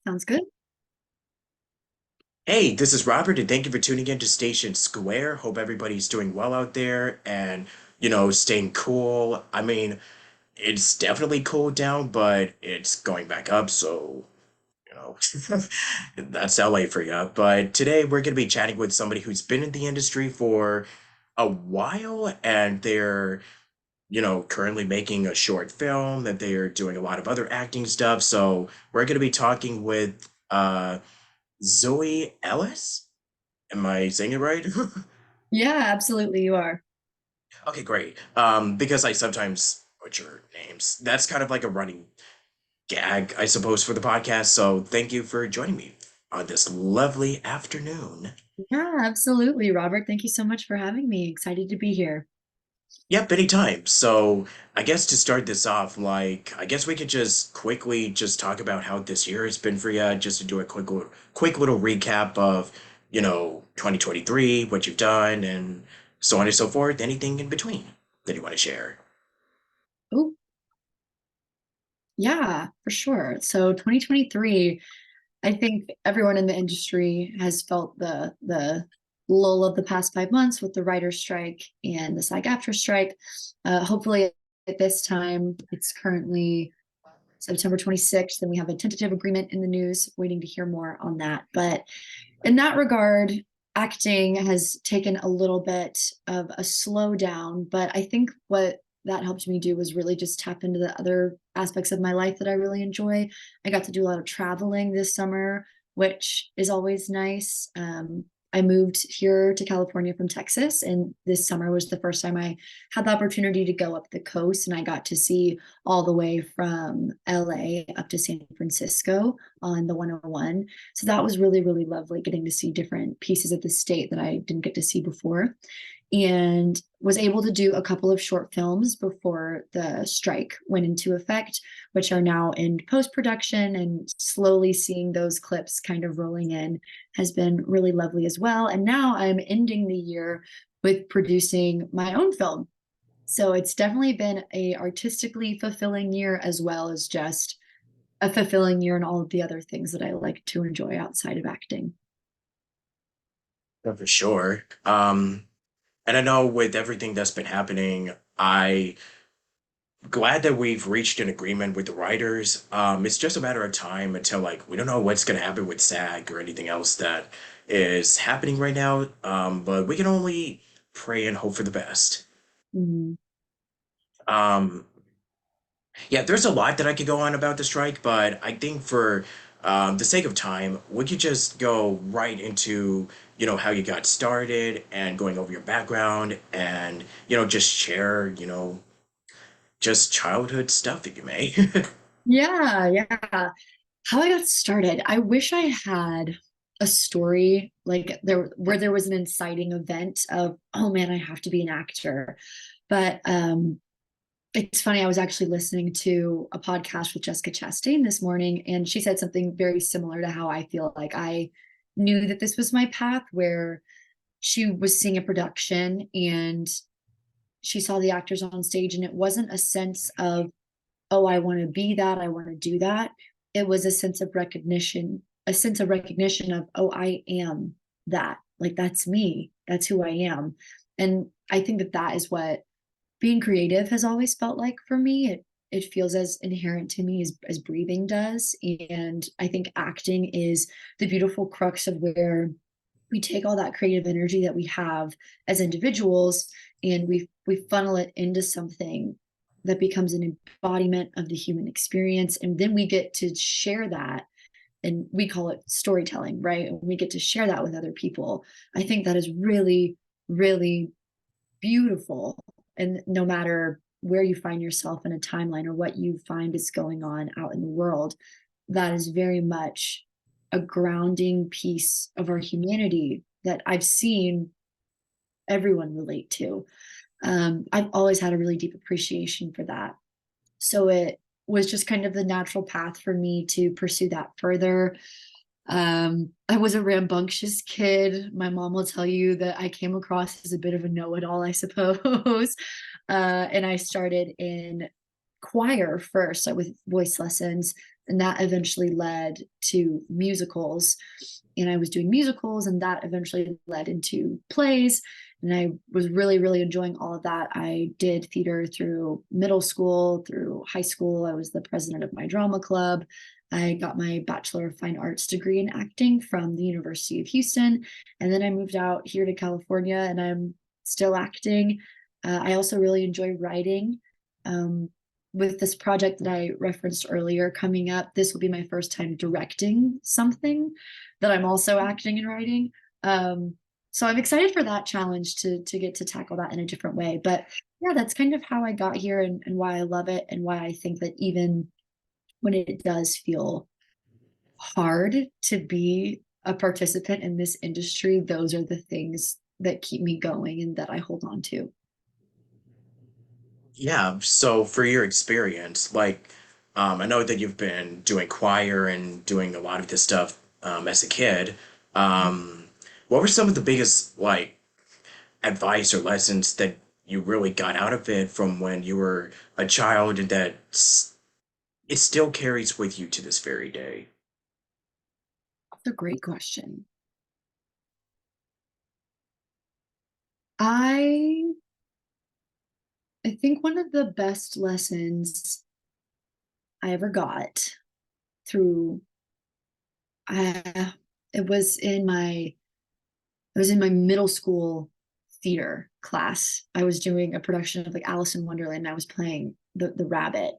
Sounds good. Hey, this is Robert, and thank you for tuning in to Station Square. Hope everybody's doing well out there and, staying cool. I mean, it's definitely cooled down, but it's going back up, so, you know, that's LA for you. But today we're going to be chatting with somebody who's been in the industry for a while, and they're, currently making a short film, that they are doing a lot of other acting stuff. So we're going to be talking with Zoie Ellis. Am I saying it right? Yeah, absolutely, you are. Okay, great. Because I sometimes butcher names. That's kind of like a running gag, I suppose, for the podcast. So thank you for joining me on this lovely afternoon. Yeah, absolutely, Robert. Thank you so much for having me. Excited to be here. Yep, anytime. So I guess to start this off, I guess we could just quickly just talk about how this year has been for you, just to do a quick little recap of, 2023, what you've done, and so on and so forth. Anything in between that you want to share? Oh, yeah, for sure. So 2023, I think everyone in the industry has felt the lull of the past 5 months with the writer's strike and the SAG-AFTRA strike. Hopefully at this time, it's currently September 26th, and we have a tentative agreement in the news, waiting to hear more on that. But in that regard, acting has taken a little bit of a slowdown, but I think what that helped me do was really just tap into the other aspects of my life that I really enjoy. I got to do a lot of traveling this summer, which is always nice. I moved here to California from Texas, and this summer was the first time I had the opportunity to go up the coast, and I got to see all the way from LA up to San Francisco on the 101. So that was really, really lovely, getting to see different pieces of the state that I didn't get to see before, and was able to do a couple of short films before the strike went into effect, which are now in post-production, and slowly seeing those clips kind of rolling in has been really lovely as well. And now I'm ending the year with producing my own film. So it's definitely been a artistically fulfilling year, as well as just a fulfilling year in all of the other things that I like to enjoy outside of acting. Yeah, for sure. And I know with everything that's been happening, I glad that we've reached an agreement with the writers. It's just a matter of time until we don't know what's gonna happen with SAG or anything else that is happening right now. But we can only pray and hope for the best. Mm. Um, yeah, there's a lot that I could go on about the strike, but I think for the sake of time, we could just go right into, how you got started and going over your background and, just share, just childhood stuff that you may. Yeah, yeah. How I got started. I wish I had a story like there where there was an inciting event of, oh man, I have to be an actor. But it's funny, I was actually listening to a podcast with Jessica Chastain this morning, and she said something very similar to how I feel like I knew that this was my path, where she was seeing a production and she saw the actors on stage, and it wasn't a sense of, oh, I want to be that, I want to do that. It was a sense of recognition of, oh, I am that. Like, that's me, that's who I am. And I think that that is what being creative has always felt like for me. It feels as inherent to me as breathing does. And I think acting is the beautiful crux of where we take all that creative energy that we have as individuals, and we funnel it into something that becomes an embodiment of the human experience, and then we get to share that, and we call it storytelling, right? And we get to share that with other people. I think that is really, really beautiful. And no matter where you find yourself in a timeline or what you find is going on out in the world, that is very much a grounding piece of our humanity that I've seen everyone relate to. I've always had a really deep appreciation for that. So it was just kind of the natural path for me to pursue that further. I was a rambunctious kid. My mom will tell you that I came across as a bit of a know-it-all, I suppose. And I started in choir first, with voice lessons. And that eventually led to musicals. And I was doing musicals, and that eventually led into plays. And I was really, really enjoying all of that. I did theater through middle school, through high school. I was the president of my drama club. I got my Bachelor of Fine Arts degree in acting from the University of Houston. And then I moved out here to California, and I'm still acting. I also really enjoy writing. Um, with this project that I referenced earlier coming up, this will be my first time directing something that I'm also acting and writing. So I'm excited for that challenge to get to tackle that in a different way. But yeah, that's kind of how I got here, and why I love it, and why I think that even when it does feel hard to be a participant in this industry, those are the things that keep me going and that I hold on to. Yeah, so for your experience, like, I know that you've been doing choir and doing a lot of this stuff as a kid. Um, what were some of the biggest, like, advice or lessons that you really got out of it from when you were a child and that it still carries with you to this very day? That's a great question. I I think one of the best lessons I ever got through uh, it was in my it was in my middle school theater class. I was doing a production of like Alice in Wonderland. And I was playing the rabbit,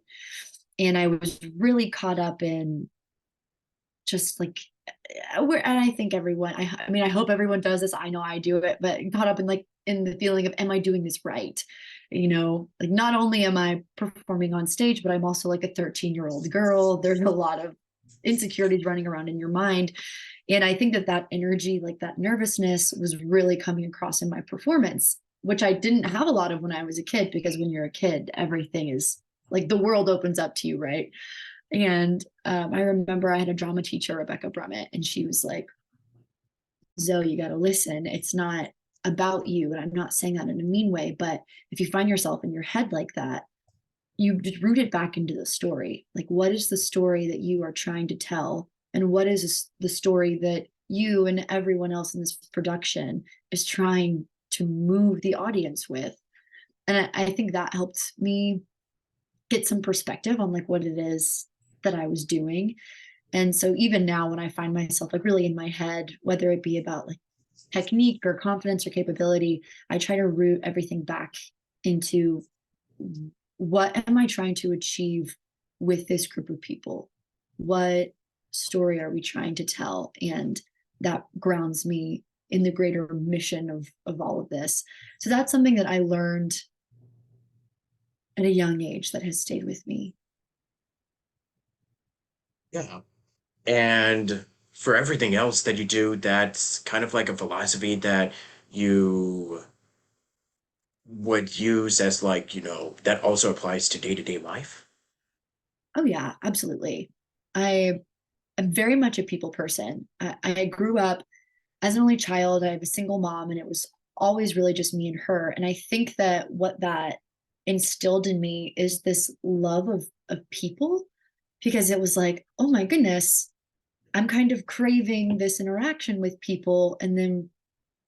and I was really caught up in just like and I think everyone, I mean, I hope everyone does this. I know I do it, but caught up in like in the feeling of, am I doing this right? Like not only am I performing on stage, but I'm also like a 13-year-old girl. There's a lot of insecurities running around in your mind. And I think that that energy, like that nervousness, was really coming across in my performance, which I didn't have a lot of when I was a kid, because when you're a kid, everything is like the world opens up to you, right? And I remember I had a drama teacher, Rebecca Brummett, and she was like, Zoe, you got to listen. It's not about you. And I'm not saying that in a mean way, but if you find yourself in your head like that, you just root it back into the story. Like, what is the story that you are trying to tell? And what is the story that you and everyone else in this production is trying to move the audience with? And I think that helped me get some perspective on like what it is that I was doing. And so even now, when I find myself like really in my head, whether it be about like technique or confidence or capability, I try to root everything back into, what am I trying to achieve with this group of people? What story are we trying to tell? And that grounds me in the greater mission of all of this. So that's something that I learned at a young age that has stayed with me. Yeah. And for everything else that you do, that's kind of like a philosophy that you would use as like, that also applies to day-to-day life. Oh yeah, absolutely. I am very much a people person. I grew up as an only child. I have a single mom, and it was always really just me and her. And I think that what that instilled in me is this love of people, because it was like, oh my goodness, I'm kind of craving this interaction with people. And then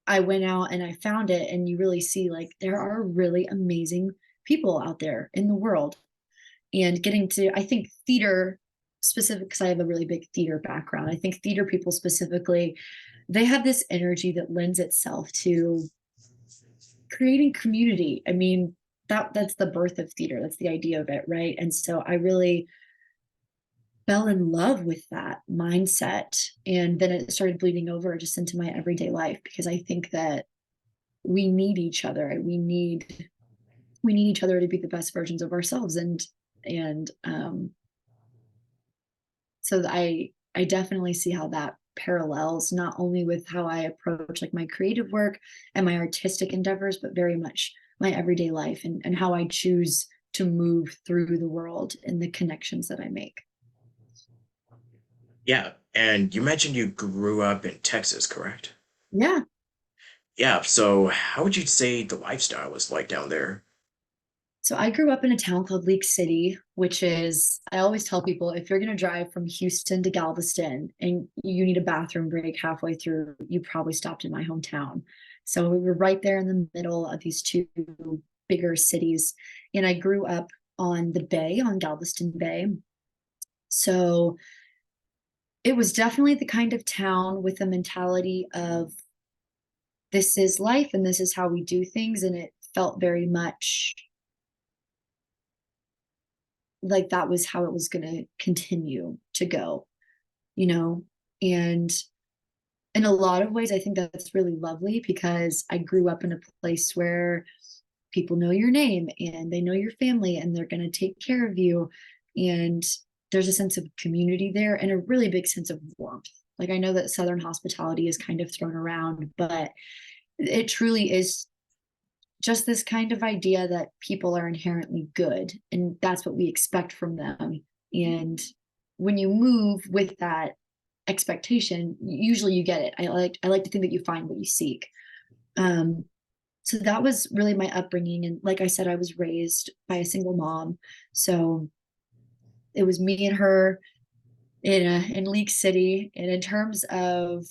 I went out and I found it, and you really see like there are really amazing people out there in the world. And getting to, I think theater specific, because I have a really big theater background, I think theater people specifically, they have this energy that lends itself to creating community. I mean, that's the birth of theater. That's the idea of it, right? And so I really fell in love with that mindset. And then it started bleeding over just into my everyday life, because I think that we need each other. We need each other to be the best versions of ourselves. And so I definitely see how that parallels not only with how I approach like my creative work and my artistic endeavors, but very much my everyday life, and how I choose to move through the world and the connections that I make. Yeah. And you mentioned you grew up in Texas, correct? Yeah. Yeah. So how would you say the lifestyle is like down there? So I grew up in a town called Leak City, which is, I always tell people if you're going to drive from Houston to Galveston and you need a bathroom break halfway through, you probably stopped in my hometown. So we were right there in the middle of these two bigger cities. And I grew up on the bay, on Galveston Bay. So it was definitely the kind of town with a mentality of this is life and this is how we do things. And it felt very much like that was how it was going to continue to go, you know? And in a lot of ways, I think that's really lovely because I grew up in a place where people know your name and they know your family and they're going to take care of you. And there's a sense of community there and a really big sense of warmth. Like I know that Southern hospitality is kind of thrown around, but it truly is just this kind of idea that people are inherently good and that's what we expect from them. And when you move with that expectation, usually you get it. I like to think that you find what you seek. Um, so that was really my upbringing. And like I said, I was raised by a single mom. So it was me and her in Leak City. And in terms of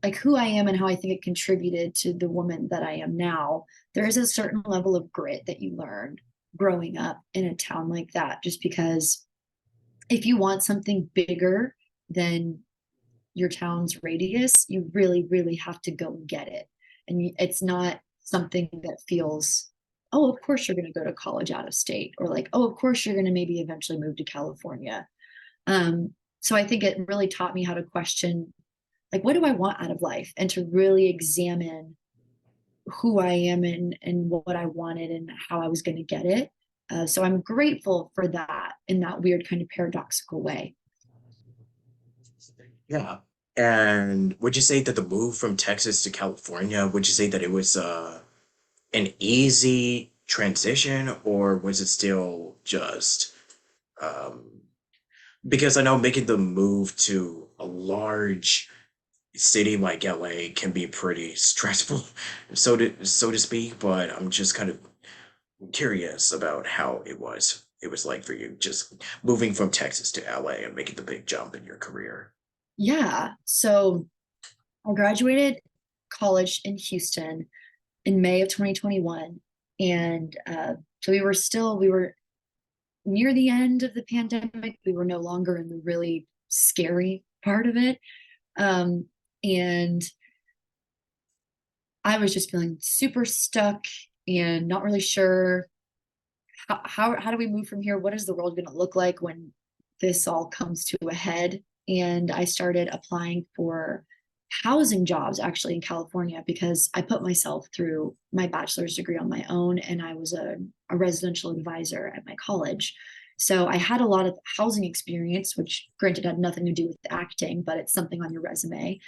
like who I am and how I think it contributed to the woman that I am now, there is a certain level of grit that you learn growing up in a town like that, just because if you want something bigger than your town's radius, you really, really have to go and get it. And it's not something that feels, oh, of course you're going to go to college out of state, or like, oh, of course you're going to maybe eventually move to California. So I think it really taught me how to question, like, what do I want out of life? And to really examine who I am and what I wanted and how I was going to get it. So I'm grateful for that in that weird kind of paradoxical way. Yeah. And would you say that the move from Texas to California, would you say that it was an easy transition, or was it still just um because I know making the move to a large city like LA can be pretty stressful, so to speak, but I'm just kind of curious about how it was like for you just moving from Texas to LA and making the big jump in your career. Yeah. So I graduated college in Houston in May of 2021. And so we were near the end of the pandemic. We were no longer in the really scary part of it. Um, and I was just feeling super stuck and not really sure how do we move from here? What is the world going to look like when this all comes to a head? And I started applying for housing jobs actually in California because I put myself through my bachelor's degree on my own and I was a residential advisor at my college. So I had a lot of housing experience, which granted had nothing to do with acting, but it's something on your resume.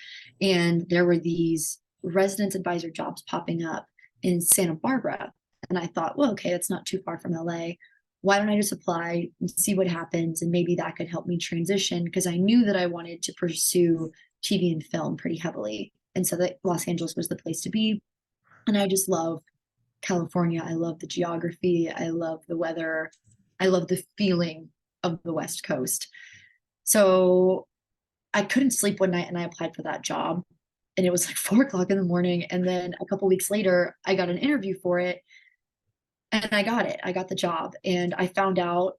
And there were these residence advisor jobs popping up in Santa Barbara. And I thought, well, okay, that's not too far from LA. Why don't I just apply and see what happens? And maybe that could help me transition because I knew that I wanted to pursue TV and film pretty heavily. And so that Los Angeles was the place to be. And I just love California. I love the geography. I love the weather. I love the feeling of the West Coast. So I couldn't sleep one night and I applied for that job. And it was like 4 o'clock in the morning. And then a couple weeks later, I got an interview for it and I got it. I got the job. And I found out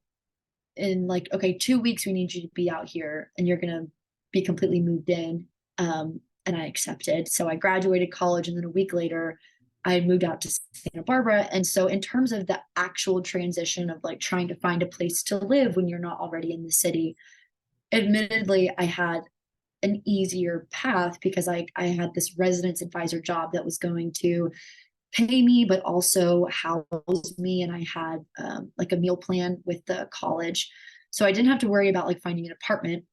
in like, okay, 2 weeks, we need you to be out here and you're going to be completely moved in. And I accepted. So I graduated college. And then a week later, I moved out to Santa Barbara. And so, in terms of the actual transition of like trying to find a place to live when you're not already in the city, admittedly, I had an easier path because I had this residence advisor job that was going to pay me, but also house me. And I had like a meal plan with the college. So I didn't have to worry about like finding an apartment,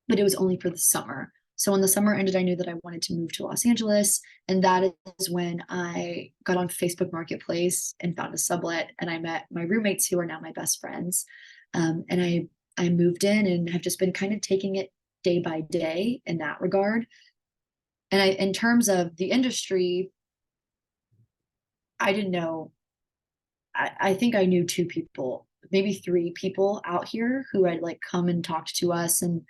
but it was only for the summer. So when the summer ended, I knew that I wanted to move to Los Angeles. And that is when I got on Facebook Marketplace and found a sublet. And I met my roommates who are now my best friends. And I moved in and have just been kind of taking it day by day in that regard. And in terms of the industry, I didn't know I think I knew two people, maybe three people out here who had like come and talked to us, and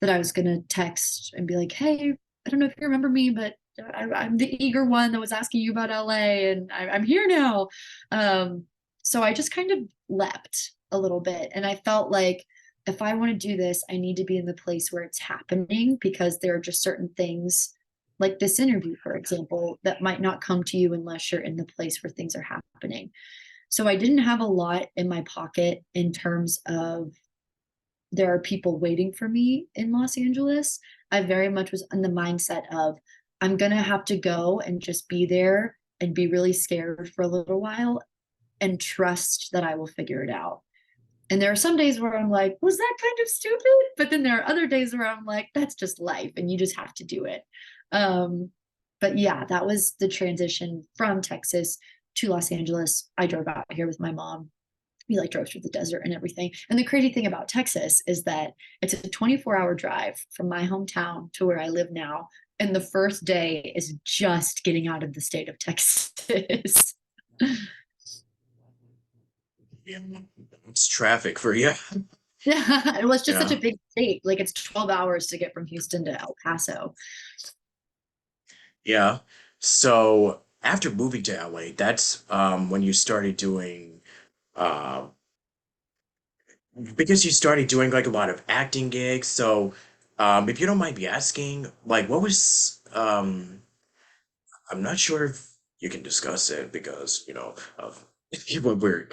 that I was gonna text and be like, hey, I don't know if you remember me, but I'm the eager one that was asking you about LA, and I'm here now. Um, so I just kind of leapt a little bit, and I felt like if I want to do this, I need to be in the place where it's happening, because there are just certain things, like this interview, for example, that might not come to you unless you're in the place where things are happening. So I didn't have a lot in my pocket in terms of there are people waiting for me in Los Angeles. I very much was in the mindset of I'm going to have to go and just be there and be really scared for a little while and trust that I will figure it out. And there are some days where I'm like, was that kind of stupid? But then there are other days where I'm like, that's just life and you just have to do it. Um, but yeah, that was the transition from Texas to Los Angeles. I drove out here with my mom. We like drove through the desert and everything. And the crazy thing about Texas is that it's a 24-hour drive from my hometown to where I live now. And the first day is just getting out of the state of Texas. Yeah, it's traffic for you. It was just such Yeah. a big state. Like it's 12 hours to get from Houston to El Paso. Yeah. So after moving to LA, that's when you started doing uh because you started doing like a lot of acting gigs. So if you don't mind me asking, like what was I'm not sure if you can discuss it because, of what we're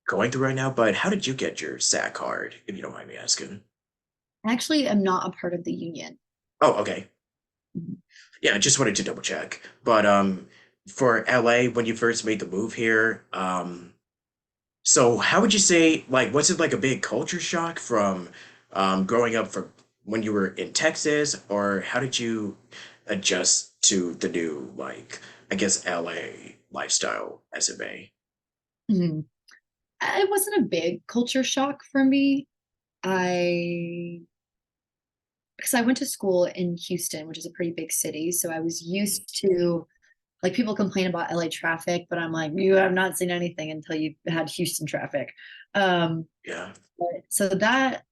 going through right now, but how did you get your SAC card, if you don't mind me asking? I actually am not a part of the union. Oh, okay. Yeah, I just wanted to double check. But for LA, when you first made the move here, so how would you say, like, was it like a big culture shock from growing up from when you were in Texas, or how did you adjust to the new, like, I guess LA lifestyle as it may? Mhm. It wasn't a big culture shock for me. I because I went to school in Houston, which is a pretty big city. So I was used to, like, people complain about LA traffic, but I'm like, you have not seen anything until you had Houston traffic. Um, Yeah. so that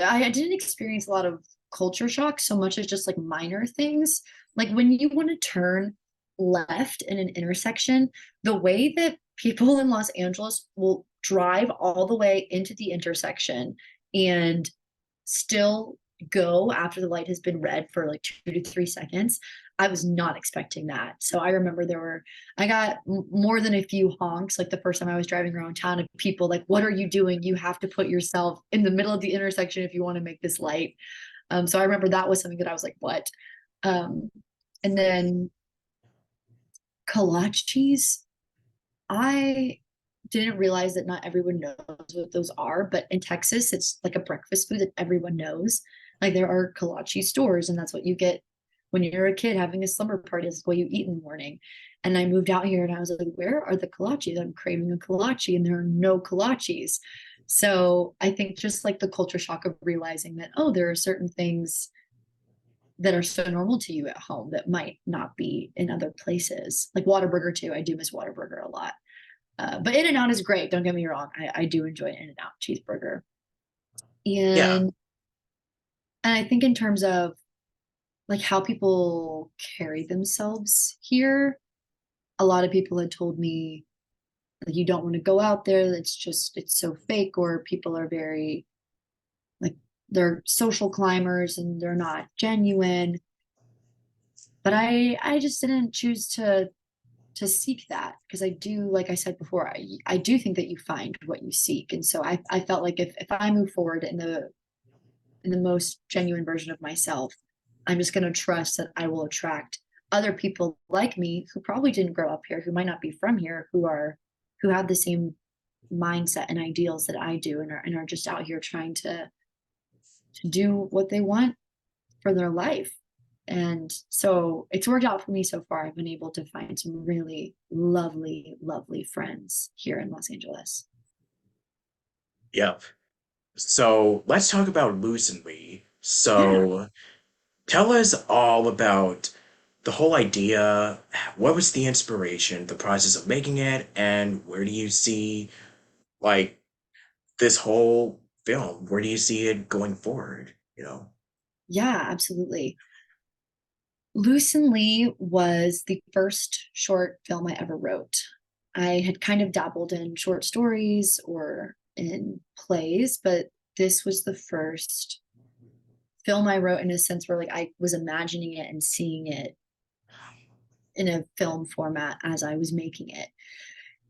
I didn't experience a lot of culture shock so much as just like minor things. Like when you want to turn left in an intersection, the way that people in Los Angeles will drive all the way into the intersection and still go after the light has been red for like 2 to 3 seconds. I was not expecting that. So I remember I got more than a few honks like the first time I was driving around town of people like, what are you doing? You have to put yourself in the middle of the intersection if you want to make this light. So I remember that was something that I was like, what? Um, and then kolaches, I didn't realize that not everyone knows what those are, but in Texas, it's like a breakfast food that everyone knows. Like there are kolache stores, and that's what you get when you're a kid having a slumber party. That's what you eat in the morning. And I moved out here and I was like, where are the kolaches? I'm craving a kolache, and there are no kolaches. So I think just like the culture shock of realizing that, oh, there are certain things that are so normal to you at home that might not be in other places. Like Whataburger too. I do miss Whataburger a lot. But In and Out is great. Don't get me wrong. I do enjoy In and Out cheeseburger. Yeah. And and I think in terms of like how people carry themselves here, a lot of people had told me like you don't want to go out there. It's so fake, or people are very like they're social climbers and they're not genuine. But I just didn't choose to seek that because I do, like I said before, I do think that you find what you seek. And so I felt like if I move forward in the most genuine version of myself, I'm just going to trust that I will attract other people like me who probably didn't grow up here, who might not be from here, who have the same mindset and ideals that I do, and are just out here trying to do what they want for their life. And so it's worked out for me so far. I've been able to find some really lovely, lovely friends here in Los Angeles. Yeah. So let's talk about Lucenly. Yeah. So tell us all about the whole idea, what was the inspiration, the process of making it, and where do you see like this whole film? Where do you see it going forward? You know? Yeah, absolutely. Luce and Lee was the first short film I ever wrote. I had kind of dabbled in short stories or in plays, but this was the first film I wrote in a sense where like I was imagining it and seeing it in a film format as I was making it.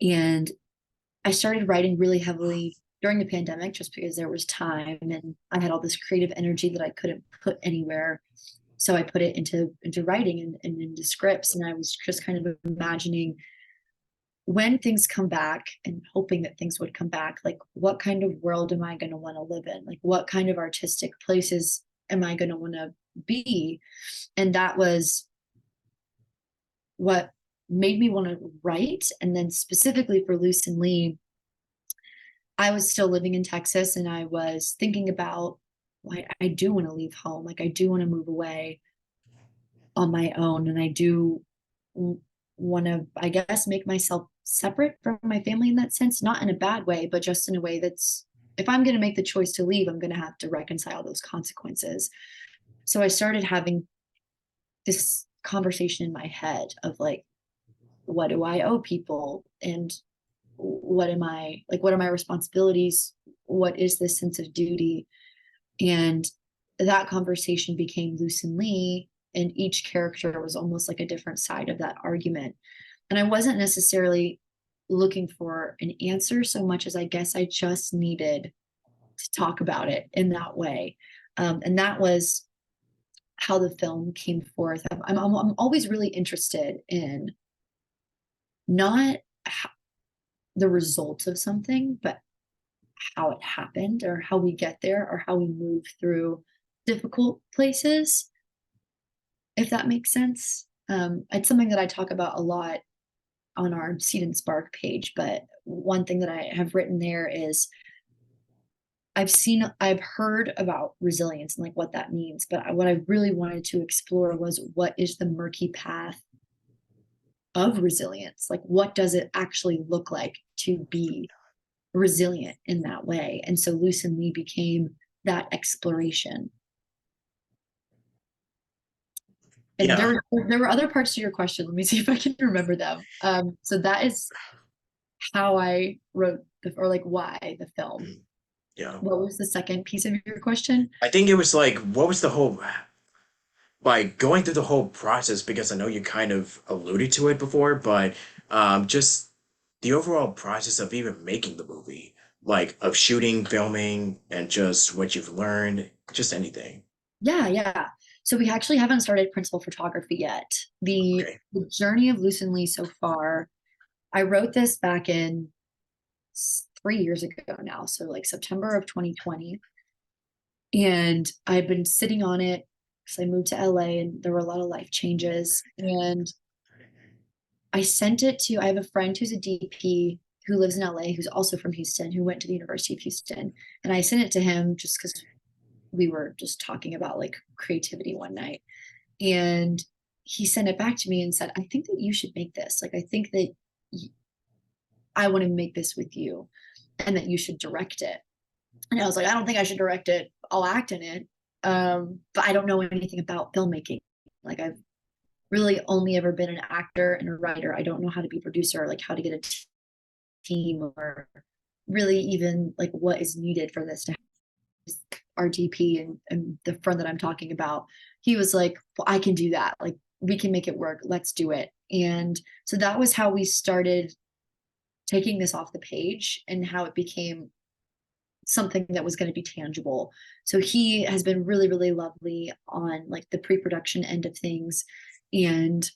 And I started writing really heavily during the pandemic just because there was time and I had all this creative energy that I couldn't put anywhere. So I put it into writing and into scripts. And I was just kind of imagining when things come back and hoping that things would come back, like what kind of world am I going to want to live in? Like what kind of artistic places am I going to want to be? And that was what made me want to write. And then specifically for Luce and Lee, I was still living in Texas and I was thinking about, well, I do want to leave home. Like I do want to move away on my own. And I do want to, I guess, make myself separate from my family in that sense, not in a bad way, but just in a way that's, if I'm going to make the choice to leave, I'm going to have to reconcile those consequences. So I started having this conversation in my head of like, what do I owe people? And what am I like? What are my responsibilities? What is this sense of duty? And that conversation became Luce and Lee, and each character was almost like a different side of that argument. And I wasn't necessarily looking for an answer so much as I guess I just needed to talk about it in that way. And that was how the film came forth. I'm always really interested in not the results of something, but how it happened or how we get there or how we move through difficult places, if that makes sense. It's something that I talk about a lot on our Seed and Spark page, but one thing that I have written there is I've heard about resilience and like what that means, but what I really wanted to explore was what is the murky path of resilience? Like, what does it actually look like to be resilient in that way? And so Luce and Lee became that exploration. And Yeah. there were other parts to your question. Let me see if I can remember them. So that is how I wrote or like why the film. Yeah. What was the second piece of your question? I think it was like, what was the whole, like going through the whole process, because I know you kind of alluded to it before, but just the overall process of even making the movie, like of shooting, filming, and just what you've learned, just anything. Yeah. So we actually haven't started principal photography yet. Okay. The journey of Luce and Lee so far, I wrote this back in 3 years ago now. So like September of 2020. And I've been sitting on it because I moved to LA and there were a lot of life changes. And I have a friend who's a DP who lives in LA, who's also from Houston, who went to the University of Houston. And I sent it to him just because we were just talking about like creativity one night. And he sent it back to me and said, I think that you should make this. Like, I think that I want to make this with you and that you should direct it. And I was like, I don't think I should direct it. I'll act in it. But I don't know anything about filmmaking. Like I've really only ever been an actor and a writer. I don't know how to be a producer, like how to get a team or really even like what is needed for this to happen. Our DP and the friend that I'm talking about, he was like, well, I can do that. Like we can make it work. Let's do it. And so that was how we started taking this off the page and how it became something that was going to be tangible. So he has been really, really lovely on like the pre-production end of things and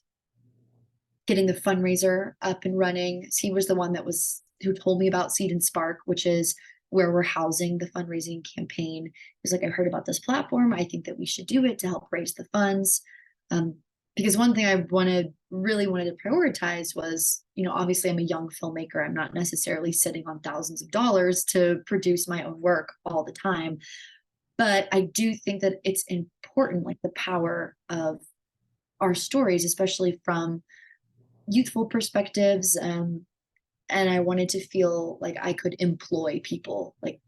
getting the fundraiser up and running. So he was the one that was who told me about Seed and Spark, which is where we're housing the fundraising campaign. He's like, I heard about this platform. I think that we should do it to help raise the funds. Because one thing I really wanted to prioritize was, obviously I'm a young filmmaker. I'm not necessarily sitting on thousands of dollars to produce my own work all the time. But I do think that it's important, like the power of our stories, especially from youthful perspectives. And I wanted to feel like I could employ people, like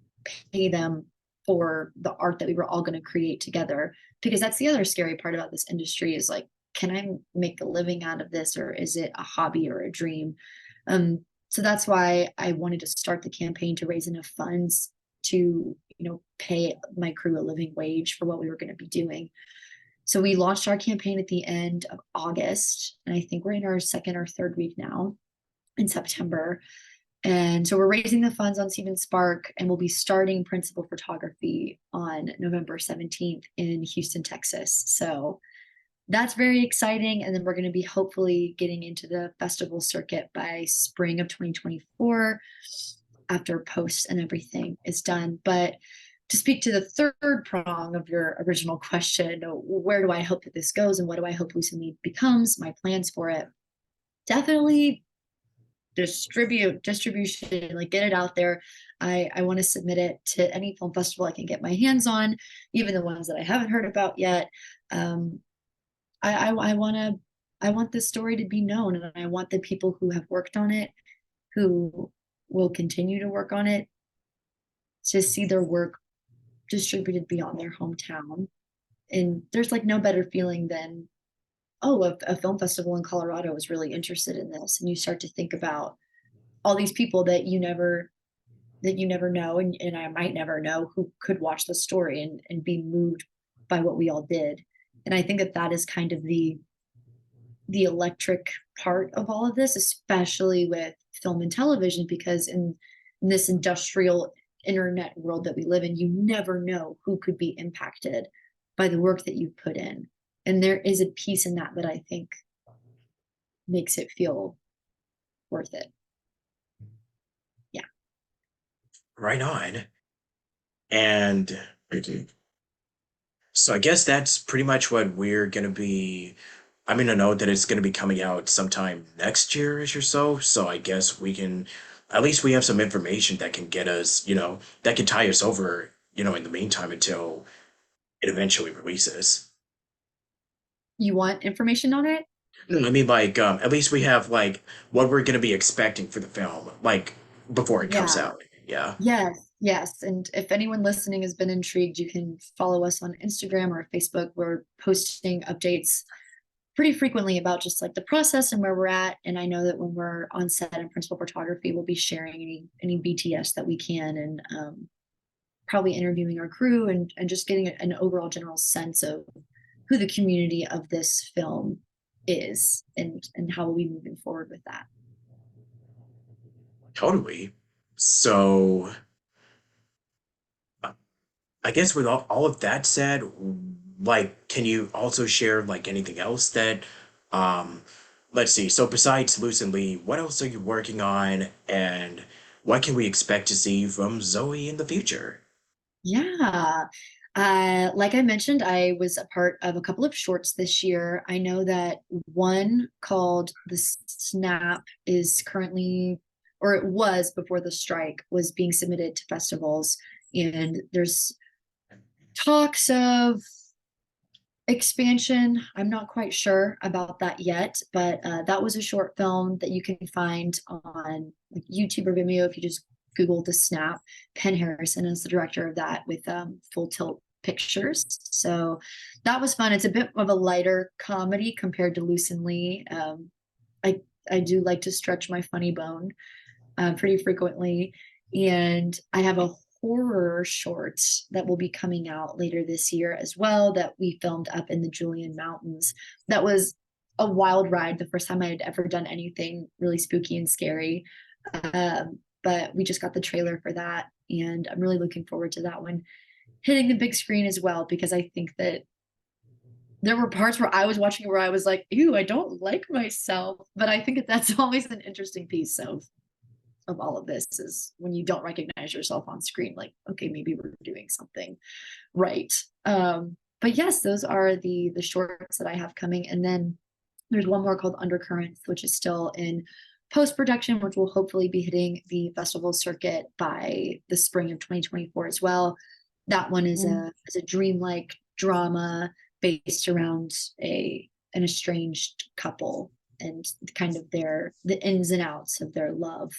pay them for the art that we were all going to create together. Because that's the other scary part about this industry is like, can I make a living out of this, or is it a hobby or a dream? So that's why I wanted to start the campaign to raise enough funds to, pay my crew a living wage for what we were going to be doing. So we launched our campaign at the end of August, and I think we're in our second or third week now in September. And so we're raising the funds on Steven Spark, and we'll be starting principal photography on November 17th in Houston, Texas. So that's very exciting. And then we're going to be hopefully getting into the festival circuit by spring of 2024 after posts and everything is done. But to speak to the third prong of your original question, where do I hope that this goes and what do I hope Lucenly becomes, my plans for it? Definitely distribution, like get it out there. I want to submit it to any film festival I can get my hands on, even the ones that I haven't heard about yet. I want this story to be known, and I want the people who have worked on it, who will continue to work on it, to see their work distributed beyond their hometown. And there's like no better feeling than, oh, a film festival in Colorado is really interested in this, and you start to think about all these people that you never know, and I might never know, who could watch the story and be moved by what we all did. And I think that that is kind of the electric part of all of this, especially with film and television, because in this industrial internet world that we live in, you never know who could be impacted by the work that you put in. And there is a piece in that that I think makes it feel worth it. Yeah. Right on. And so I guess that's pretty much what we're gonna be. I mean, I know that it's gonna be coming out sometime next year-ish or so. So I guess we can, at least we have some information that can get us, that can tie us over, in the meantime until it eventually releases. You want information on it? No, I mean, like, at least we have like what we're gonna be expecting for the film, like before it comes Yeah. out. Yeah. Yes, yes. And if anyone listening has been intrigued, you can follow us on Instagram or Facebook. We're posting updates pretty frequently about just like the process and where we're at. And I know that when we're on set in principal photography, we'll be sharing any BTS that we can, and probably interviewing our crew, and just getting an overall general sense of who the community of this film is, and how we'll be moving forward with that. Totally. So I guess with all of that said, like, can you also share like anything else that, um, let's see. So besides Lucenly, what else are you working on, and what can we expect to see from Zoe in the future? Yeah. Like I mentioned, I was a part of a couple of shorts this year. I know that one called The Snap is currently, or it was before the strike, was being submitted to festivals. And there's talks of expansion. I'm not quite sure about that yet, but that was a short film that you can find on like YouTube or Vimeo if you just Google The Snap. Penn Harrison is the director of that with Full Tilt Pictures. So that was fun. It's a bit of a lighter comedy compared to Lucenly. I I do like to stretch my funny bone pretty frequently. And I have a horror short that will be coming out later this year as well, that we filmed up in the Julian Mountains. That was a wild ride, the first time I had ever done anything really spooky and scary. But we just got the trailer for that, and I'm really looking forward to that one hitting the big screen as well, because I think that there were parts where I was watching it where I was like, ew, I don't like myself. But I think that that's always an interesting piece of all of this, is when you don't recognize yourself on screen, like, okay, maybe we're doing something right. But yes, those are the shorts that I have coming. And then there's one more called Undercurrents, which is still in post-production, which will hopefully be hitting the festival circuit by the spring of 2024 as well. That one is a dreamlike drama based around an estranged couple and kind of the ins and outs of their love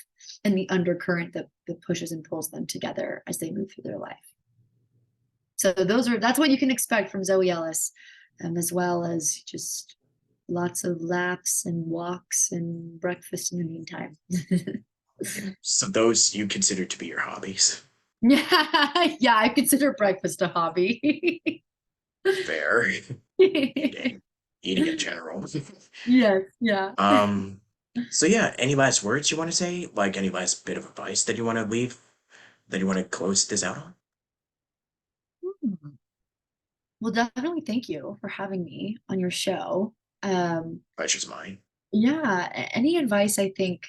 and the undercurrent that pushes and pulls them together as they move through their life. So that's what you can expect from Zoie Ellis, as well as just lots of laughs and walks and breakfast in the meantime. So those you consider to be your hobbies. Yeah, yeah, I consider breakfast a hobby. Fair. Eating. Eating in general. Yes, yeah. Um, so yeah, any last words you want to say? Like any last bit of advice that you want to leave, that you want to close this out on? Hmm. Well, definitely thank you for having me on your show. Um, Pleasure's mine. yeah, any advice I think,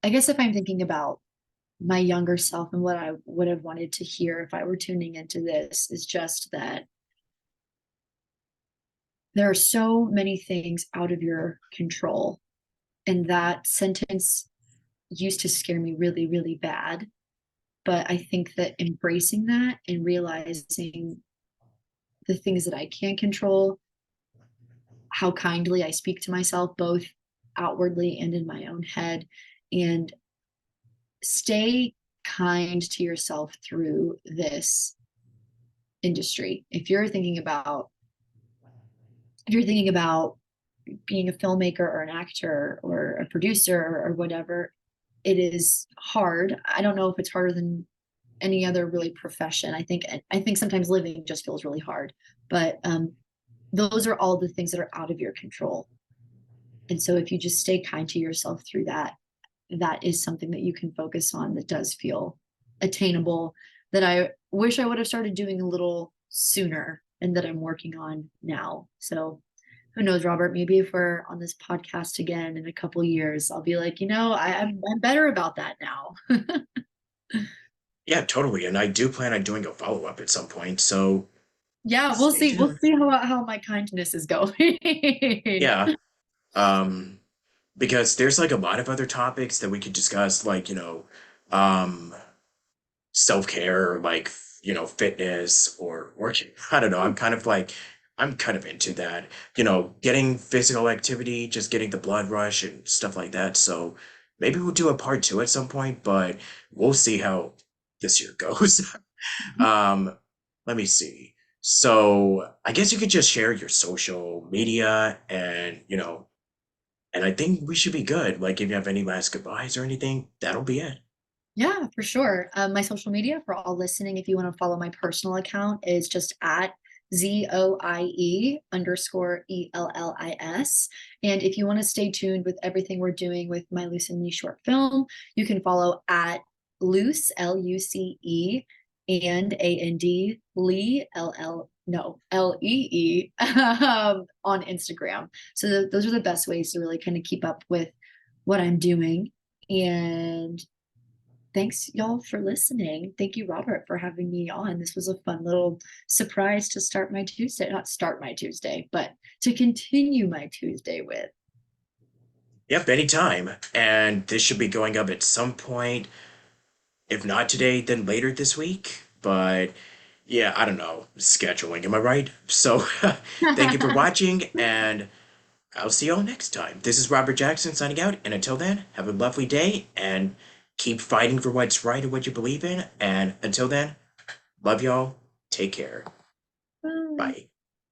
I guess if I'm thinking about my younger self and what I would have wanted to hear if I were tuning into this is just that there are so many things out of your control. And that sentence used to scare me really, really bad. But I think that embracing that and realizing the things that I can control, how kindly I speak to myself, both outwardly and in my own head, and stay kind to yourself through this industry. If you're thinking about being a filmmaker or an actor or a producer or whatever, it is hard. I don't know if it's harder than any other really profession. I think sometimes living just feels really hard, but those are all the things that are out of your control. And so if you just stay kind to yourself through that, that is something that you can focus on that does feel attainable, that I wish I would have started doing a little sooner and that I'm working on now. So who knows, Robert, maybe if we're on this podcast again in a couple years, I'll be like, I'm better about that now. Yeah, totally. And I do plan on doing a follow-up at some point, so Yeah, we'll stay see. We'll tuned. see how my kindness is going. Yeah. Um, because there's like a lot of other topics that we could discuss, like, um, self-care, like, fitness or working. I don't know. I'm kind of into that, getting physical activity, just getting the blood rush and stuff like that. So maybe we'll do a part two at some point, but we'll see how this year goes. Um, let me see. So I guess you could just share your social media and I think we should be good. Like if you have any last goodbyes or anything, that'll be it. Yeah, for sure. My social media for all listening, if you want to follow my personal account, is just at ZOIE_ELLIS. And if you want to stay tuned with everything we're doing with my Loose and Me short film, you can follow at Loose, LUCE, and AND, Lee, no, LEE, on Instagram. So those are the best ways to really kind of keep up with what I'm doing. And thanks y'all for listening. Thank you, Robert, for having me on. This was a fun little surprise to start my Tuesday, not start my Tuesday, but to continue my Tuesday with. Yep, anytime. And this should be going up at some point. If not today, then later this week. But yeah, I don't know. Scheduling, am I right? So thank you for watching, and I'll see y'all next time. This is Robert Jackson signing out, and until then, have a lovely day and keep fighting for what's right and what you believe in. And until then, love y'all. Take care. Bye. Bye.